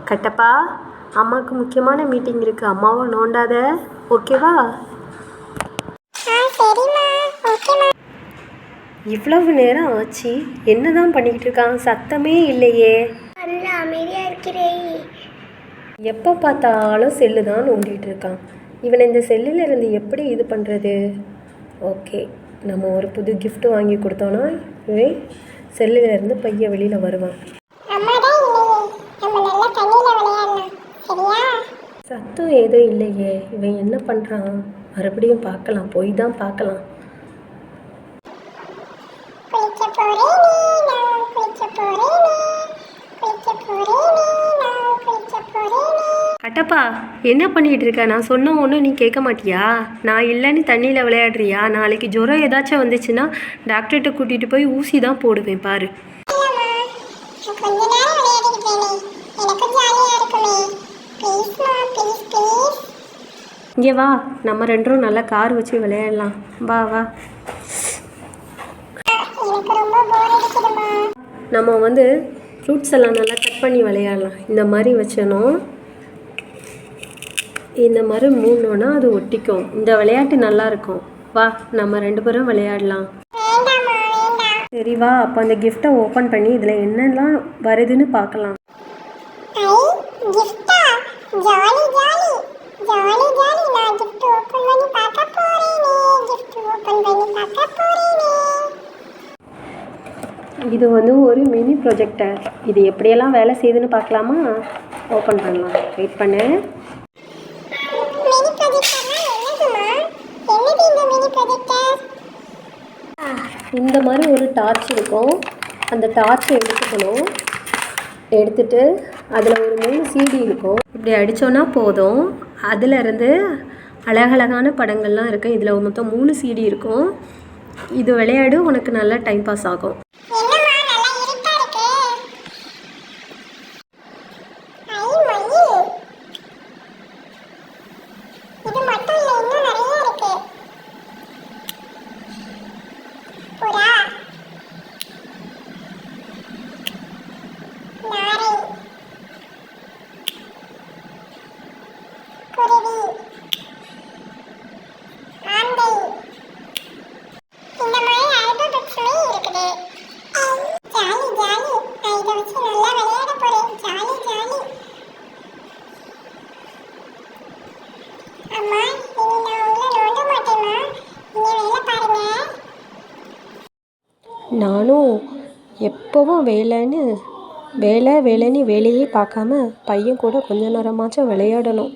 கட்டப்பா, அம்மாவுக்கு முக்கியமான மீட்டிங் இருக்குது, அம்மாவை நோண்டாத, ஓகேவா? இவ்வளவு நேரம் ஆச்சு, என்னதான் பண்ணிக்கிட்டு இருக்கான்? சத்தமே இல்லையே. நல்ல அமைதியா இருக்கிறேன். எப்போ பார்த்தாலும் செல்லு தான் நோண்டிகிட்டு இருக்கான். இவனை இந்த செல்லில் இருந்து எப்படி இது பண்ணுறது? ஓகே, நம்ம ஒரு புது gift வாங்கி கொடுத்தோன்னா இவன் செல்லில் இருந்து பையன் வெளியில் வருவான். சத்தம் ஏதோ இல்லையே, இவன் என்ன பண்ணுறான்? மறுபடியும் பார்க்கலாம், போய் தான் பார்க்கலாம். கட்டப்பா, என்ன பண்ணிகிட்டு இருக்க? நான் சொன்ன ஒன்றும் நீ கேட்க மாட்டியா? நான் இல்லைன்னு தண்ணியில் விளையாடுறியா? நாளைக்கு ஜுரம் ஏதாச்சும் வந்துச்சுன்னா டாக்டர்கிட்ட கூட்டிகிட்டு போய் ஊசி தான் போடுவேன் பாரு. இங்கே வா, நம்ம ரெண்டும் நல்லா கார் வச்சு விளையாடலாம். வா வா. நம்ம ஃப்ரூட்ஸ் எல்லாம் நல்லா கட் பண்ணி விளையாடலாம். இந்த மாதிரி வச்சணும், இந்த மாதிரி மூடணுன்னா அது ஒட்டிக்கும். இந்த விளையாட்டு நல்லா இருக்கும். வா, நம்ம 2 பேரும் விளையாடலாம். சரி வா, அப்போ அந்த கிஃப்டை ஓப்பன் பண்ணி இதில் என்னெல்லாம் வருதுன்னு பார்க்கலாம். இது ஒரு மினி ப்ரொஜெக்டர். இது எப்படியெல்லாம் வேலை செய்யுதுன்னு பார்க்கலாமா? ஓப்பன் பண்ணலாம். வெயிட் பண்ணு. இந்த மாதிரி ஒரு டார்ச் இருக்கும். அந்த டார்ச்சை எடுத்துக்கணும். எடுத்துட்டு அதில் ஒரு 3 CD இருக்கும். இப்படி அடித்தோன்னா போதும், அதிலிருந்து அழகழகான படங்கள்லாம் இருக்குது. இதில் மொத்தம் 3 CD இருக்கும். இது விளையாடு, உனக்கு நல்லா டைம் பாஸ் ஆகும். நானும் எப்போவும் வேலைன்னு வேலையே பார்க்காம பையன் கூட கொஞ்ச நேரமாச்சும் விளையாடணும்.